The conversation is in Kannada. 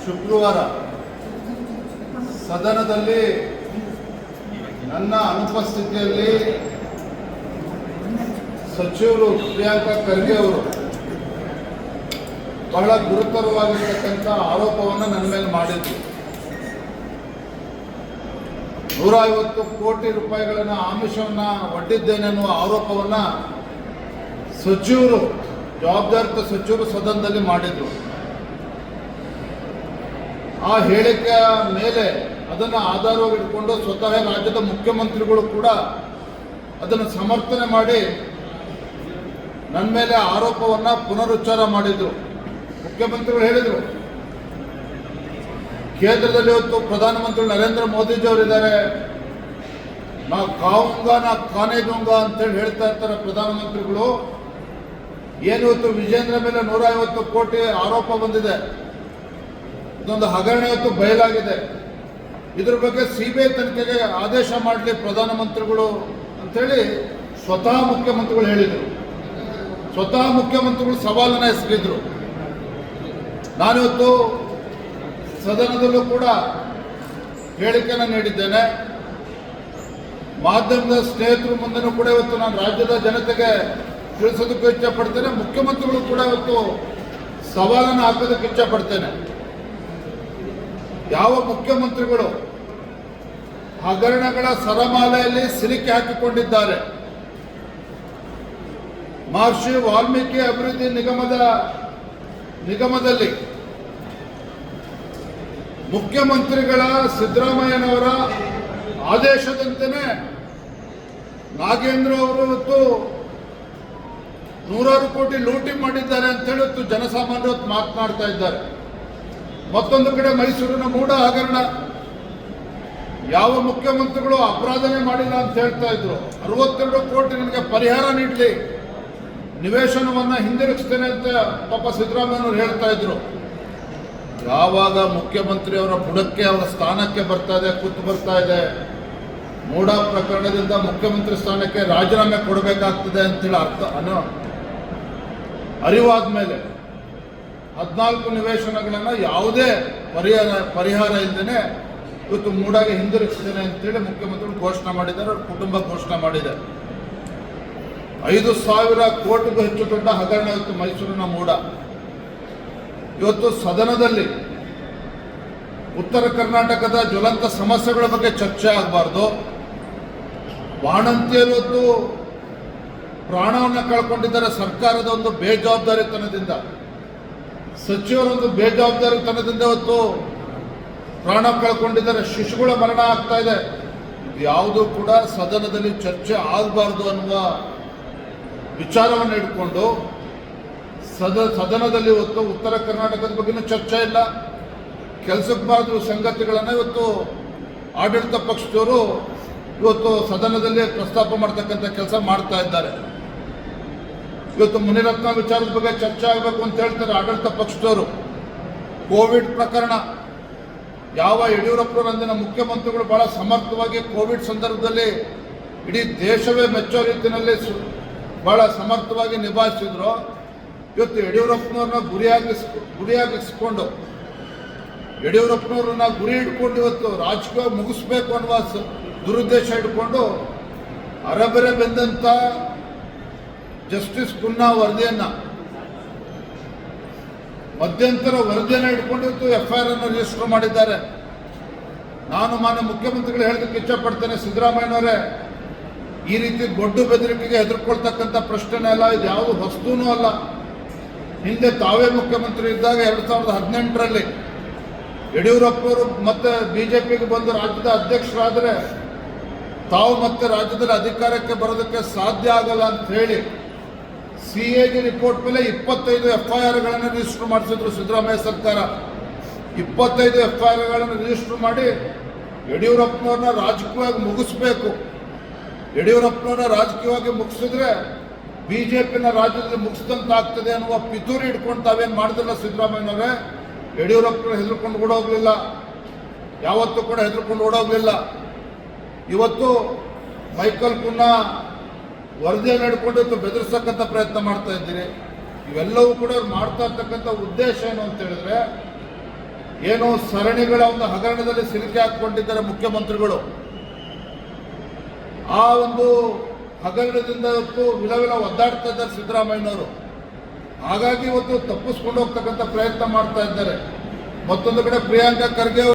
ಶುಕ್ರವಾರ ಸದನದಲ್ಲಿ ನನ್ನ ಅನುಪಸ್ಥಿತಿಯಲ್ಲಿ ಸಚಿವರು ಪ್ರಿಯಾಂಕಾ ಖರ್ಗೆ ಅವರು ಬಹಳ ಗುರುತರವಾಗಿರ್ತಕ್ಕಂಥ ಆರೋಪವನ್ನು ನನ್ನ ಮೇಲೆ ಮಾಡಿದ್ರು. 150 ಕೋಟಿ ರೂಪಾಯಿಗಳನ್ನು ಆಮಿಷವನ್ನು ಒಡ್ಡಿದ್ದೇನೆ ಅನ್ನುವ ಆರೋಪವನ್ನು ಸಚಿವರು, ಜವಾಬ್ದಾರಿತ ಸಚಿವರು ಸದನದಲ್ಲಿ ಮಾಡಿದರು. ಆ ಹೇಳಿಕೆಯ ಮೇಲೆ ಅದನ್ನು ಆಧಾರವಾಗಿಟ್ಕೊಂಡು ಸ್ವತಃ ರಾಜ್ಯದ ಮುಖ್ಯಮಂತ್ರಿಗಳು ಕೂಡ ಅದನ್ನು ಸಮರ್ಥನೆ ಮಾಡಿ ನನ್ನ ಮೇಲೆ ಆರೋಪವನ್ನು ಪುನರುಚ್ಚಾರ ಮಾಡಿದರು. ಮುಖ್ಯಮಂತ್ರಿಗಳು ಹೇಳಿದರು, ಕೇಂದ್ರದಲ್ಲಿ ಇವತ್ತು ಪ್ರಧಾನಮಂತ್ರಿ ನರೇಂದ್ರ ಮೋದಿಜಿಯವರಿದ್ದಾರೆ, ನಾ ಖಾऊंगा ನಾ ಖಾನೆ दूंगा ಅಂತೇಳಿ ಹೇಳ್ತಾ ಇರ್ತಾರೆ ಪ್ರಧಾನಮಂತ್ರಿಗಳು. ಏನಿವತ್ತು ವಿಜೇಂದ್ರ ಮೇಲೆ 150 ಕೋಟಿ ಆರೋಪ ಬಂದಿದೆ, ಇದೊಂದು ಹಗರಣ ಇವತ್ತು ಬಯಲಾಗಿದೆ. ಇದ್ರ ಬಗ್ಗೆ ಸಿಬಿಐ ತನಿಖೆಗೆ ಆದೇಶ ಮಾಡಲಿ ಪ್ರಧಾನಮಂತ್ರಿಗಳು ಅಂತೇಳಿ ಸ್ವತಃ ಮುಖ್ಯಮಂತ್ರಿಗಳು ಹೇಳಿದರು. ಸ್ವತಃ ಮುಖ್ಯಮಂತ್ರಿಗಳು ಸವಾಲನ್ನು ಎಸಗಿದ್ರು. ನಾನಿವತ್ತು ಸದನದಲ್ಲೂ ಕೂಡ ಹೇಳಿಕೆಯನ್ನು ನೀಡಿದ್ದೇನೆ. ಮಾಧ್ಯಮದ ಸ್ನೇಹಿತರು ಮುಂದೆನೂ ಕೂಡ ಇವತ್ತು ನಾನು ರಾಜ್ಯದ ಜನತೆಗೆ ತಿಳಿಸೋದಕ್ಕೂ ಇಚ್ಛಪಡ್ತೇನೆ. ಮುಖ್ಯಮಂತ್ರಿಗಳು ಕೂಡ ಇವತ್ತು ಸವಾಲನ್ನು ಹಾಕೋದಕ್ಕೆ ಇಚ್ಛಪಡ್ತೇನೆ. ಯಾವ ಮುಖ್ಯಮಂತ್ರಿಗಳು ಹಗರಣಗಳ ಸರಮಾಲೆಯಲ್ಲಿ ಸಿಲುಕಿ ಹಾಕಿಕೊಂಡಿದ್ದಾರೆ, ಮಹರ್ಷಿ ವಾಲ್ಮೀಕಿ ಅಭಿವೃದ್ಧಿ ನಿಗಮದಲ್ಲಿ ಮುಖ್ಯಮಂತ್ರಿಗಳ ಸಿದ್ದರಾಮಯ್ಯನವರ ಆದೇಶದಂತೆಯೇ ನಾಗೇಂದ್ರ ಅವರು ಇವತ್ತು 100 ಕೋಟಿ ಲೂಟಿ ಮಾಡಿದ್ದಾರೆ ಅಂತೇಳಿ ಇವತ್ತು ಜನಸಾಮಾನ್ಯರು ಮಾತನಾಡ್ತಾ ಇದ್ದಾರೆ. ಮತ್ತೊಂದು ಕಡೆ ಮೈಸೂರಿನ ಮೂಡ ಹಗರಣ, ಯಾವ ಮುಖ್ಯಮಂತ್ರಿಗಳು ಅಪರಾಧನೆ ಮಾಡಿಲ್ಲ ಅಂತ ಹೇಳ್ತಾ ಇದ್ರು. 62 ಕೋಟಿ ನನಗೆ ಪರಿಹಾರ ನೀಡಲಿ, ನಿವೇಶನವನ್ನು ಹಿಂದಿರುಗಿಸ್ತೇನೆ ಅಂತ ಪಾಪ ಸಿದ್ದರಾಮಯ್ಯನವರು ಹೇಳ್ತಾ ಇದ್ರು. ಯಾವಾಗ ಮುಖ್ಯಮಂತ್ರಿಯವರ ಬುಡಕ್ಕೆ, ಅವರ ಸ್ಥಾನಕ್ಕೆ ಕೂತು ಬರ್ತಾ ಇದೆ, ಮೂಡ ಪ್ರಕರಣದಿಂದ ಮುಖ್ಯಮಂತ್ರಿ ಸ್ಥಾನಕ್ಕೆ ರಾಜೀನಾಮೆ ಕೊಡಬೇಕಾಗ್ತದೆ ಅಂತೇಳಿ ಅರಿವಾದ ಮೇಲೆ 14 ನಿವೇಶನಗಳನ್ನು ಯಾವುದೇ ಪರಿಹಾರ ಇಲ್ಲದೇ ಇವತ್ತು ಮೂಡಾಗೆ ಹಿಂದಿರುಗಿಸ್ತೇನೆ ಅಂತೇಳಿ ಮುಖ್ಯಮಂತ್ರಿಗಳು ಘೋಷಣೆ ಮಾಡಿದ್ದಾರೆ, ಅವ್ರ ಕುಟುಂಬ ಘೋಷಣೆ ಮಾಡಿದೆ. 5,000 ಕೋಟಿಗೂ ಹೆಚ್ಚು ದೊಡ್ಡ ಹಗರಣ ಇವತ್ತು ಮೈಸೂರಿನ ಮೂಡ. ಇವತ್ತು ಸದನದಲ್ಲಿ ಉತ್ತರ ಕರ್ನಾಟಕದ ಜ್ವಲಂತ ಸಮಸ್ಯೆಗಳ ಬಗ್ಗೆ ಚರ್ಚೆ ಆಗಬಾರ್ದು. ಬಾಣಂತಿಯರು ಇವತ್ತು ಪ್ರಾಣವನ್ನು ಕಳ್ಕೊಂಡಿದ್ದಾರೆ ಸರ್ಕಾರದ ಒಂದು ಬೇಜವಾಬ್ದಾರಿತನದಿಂದ, ಸಚಿವರೊಂದು ಬೇಜವಾಬ್ದಾರಿತನದಿಂದ ಇವತ್ತು ಪ್ರಾಣ ಕಳ್ಕೊಂಡಿದ್ದಾರೆ, ಶಿಶುಗಳ ಮರಣ ಆಗ್ತಾ ಇದೆ. ಯಾವುದೂ ಕೂಡ ಸದನದಲ್ಲಿ ಚರ್ಚೆ ಆಗಬಾರ್ದು ಅನ್ನುವ ವಿಚಾರವನ್ನು ಇಟ್ಕೊಂಡು ಸದನದಲ್ಲಿ ಇವತ್ತು ಉತ್ತರ ಕರ್ನಾಟಕದ ಬಗ್ಗೆನೂ ಚರ್ಚೆ ಇಲ್ಲ, ಕೆಲಸಕ್ಕೆ ಬಾರದು ಸಂಗತಿಗಳನ್ನು ಇವತ್ತು ಆಡಳಿತ ಪಕ್ಷದವರು ಇವತ್ತು ಸದನದಲ್ಲಿ ಪ್ರಸ್ತಾಪ ಮಾಡ್ತಕ್ಕಂಥ ಕೆಲಸ ಮಾಡ್ತಾ ಇದ್ದಾರೆ. ಇವತ್ತು ಮುನಿರತ್ನ ವಿಚಾರದ ಬಗ್ಗೆ ಚರ್ಚೆ ಆಗಬೇಕು ಅಂತ ಹೇಳ್ತಾರೆ ಆಡಳಿತ ಪಕ್ಷದವರು. ಕೋವಿಡ್ ಪ್ರಕರಣ, ಯಾವ ಯಡಿಯೂರಪ್ಪನವರು ಅಂದಿನ ಮುಖ್ಯಮಂತ್ರಿಗಳು ಬಹಳ ಸಮರ್ಥವಾಗಿ ಕೋವಿಡ್ ಸಂದರ್ಭದಲ್ಲಿ ಇಡೀ ದೇಶವೇ ಮೆಚ್ಚೋ ರೀತಿಯಲ್ಲಿ ಬಹಳ ಸಮರ್ಥವಾಗಿ ನಿಭಾಯಿಸಿದ್ರು. ಇವತ್ತು ಯಡಿಯೂರಪ್ಪನವ್ರನ್ನ ಗುರಿಯಾಗಿಸ್ಕೊಂಡು ಯಡಿಯೂರಪ್ಪನವ್ರನ್ನ ಗುರಿ ಇಟ್ಕೊಂಡು ಇವತ್ತು ರಾಜಕೀಯ ಮುಗಿಸ್ಬೇಕು ಅನ್ನುವ ದುರುದ್ದೇಶ ಇಟ್ಕೊಂಡು ಅರಬೆರೆ ಬೆಂದಂಥ ಜಸ್ಟಿಸ್ ಪುನ್ನಾ ವರದಿಯನ್ನು, ಮಧ್ಯಂತರ ವರದಿಯನ್ನು ಇಟ್ಕೊಂಡು ಇವತ್ತು FIR ಅನ್ನು ರಿಜಿಸ್ಟರ್ ಮಾಡಿದ್ದಾರೆ. ನಾನು ಮಾನ್ಯ ಮುಖ್ಯಮಂತ್ರಿಗಳು ಹೇಳೋದಕ್ಕೆ ಇಚ್ಛಪಡ್ತೇನೆ, ಸಿದ್ದರಾಮಯ್ಯನವರೇ, ಈ ರೀತಿ ಗೊಡ್ಡು ಬೆದರಿಕೆಗೆ ಹೆದರ್ಕೊಳ್ತಕ್ಕಂಥ ಪ್ರಶ್ನೆನೇ ಅಲ್ಲ, ಇದು ಯಾವುದು ಹೊಸ್ತೂನೂ ಅಲ್ಲ. ಹಿಂದೆ ತಾವೇ ಮುಖ್ಯಮಂತ್ರಿ ಇದ್ದಾಗ 2018ರಲ್ಲಿ ಯಡಿಯೂರಪ್ಪವರು ಮತ್ತೆ BJPಗೆ ಬಂದು ರಾಜ್ಯದ ಅಧ್ಯಕ್ಷರಾದರೆ ತಾವು ಮತ್ತೆ ರಾಜ್ಯದಲ್ಲಿ ಅಧಿಕಾರಕ್ಕೆ ಬರೋದಕ್ಕೆ ಸಾಧ್ಯ ಆಗಲ್ಲ ಅಂತ ಹೇಳಿ CAG ರಿಪೋರ್ಟ್ ಮೇಲೆ 25 FIRಗಳನ್ನು ರಿಜಿಸ್ಟರ್ ಮಾಡಿಸಿದ್ರು ಸಿದ್ದರಾಮಯ್ಯ ಸರ್ಕಾರ. 25 FIRಗಳನ್ನು ರಿಜಿಸ್ಟರ್ ಮಾಡಿ ಯಡಿಯೂರಪ್ಪನವ್ರನ್ನ ರಾಜಕೀಯವಾಗಿ ಮುಗಿಸ್ಬೇಕು. ಯಡಿಯೂರಪ್ಪನವ್ರನ್ನ ರಾಜಕೀಯವಾಗಿ ಮುಗಿಸಿದ್ರೆ BJPನ ರಾಜ್ಯದಲ್ಲಿ ಮುಗಿಸಿದಂತಾಗ್ತದೆ ಅನ್ನುವ ಪಿತೂರಿ ಇಟ್ಕೊಂಡು ತಾವೇನು ಮಾಡಿದ್ರಲ್ಲ ಸಿದ್ದರಾಮಯ್ಯನವರೇ. ಯಡಿಯೂರಪ್ಪನ ಹೆದರ್ಕೊಂಡು ಓಡೋಗ್ಲಿಲ್ಲ, ಯಾವತ್ತೂ ಕೂಡ ಹೆದರ್ಕೊಂಡು ಓಡೋಗ್ಲಿಲ್ಲ. ಇವತ್ತು ಮೈಕಲ್ ಪುನ್ನಾ ವರದಿಯನ್ನು ಹಿಡ್ಕೊಂಡು ಬೆದರಿಸತಕ್ಕಂಥ ಪ್ರಯತ್ನ ಮಾಡ್ತಾ ಇದ್ದೀರಿ. ಇವೆಲ್ಲವೂ ಕೂಡ ಮಾಡ್ತಾ ಇರ್ತಕ್ಕಂಥ ಉದ್ದೇಶ ಏನು ಅಂತ ಹೇಳಿದ್ರೆ, ಏನೋ ಸರಣಿಗಳ ಒಂದು ಹಗರಣದಲ್ಲಿ ಸಿಲುಕಿ ಹಾಕಿಕೊಂಡಿದ್ದಾರೆ ಮುಖ್ಯಮಂತ್ರಿಗಳು. ಆ ಒಂದು ಹಗರಣದಿಂದ ಇವತ್ತು ವಿಲವಿಲ ಒದ್ದಾಡ್ತಾ ಇದ್ದಾರೆ ಸಿದ್ದರಾಮಯ್ಯನವರು. ಹಾಗಾಗಿ ಇವತ್ತು ತಪ್ಪಿಸ್ಕೊಂಡು ಹೋಗ್ತಕ್ಕಂಥ ಪ್ರಯತ್ನ ಮಾಡ್ತಾ ಇದ್ದಾರೆ. ಮತ್ತೊಂದು ಕಡೆ ಪ್ರಿಯಾಂಕಾ ಖರ್ಗೆ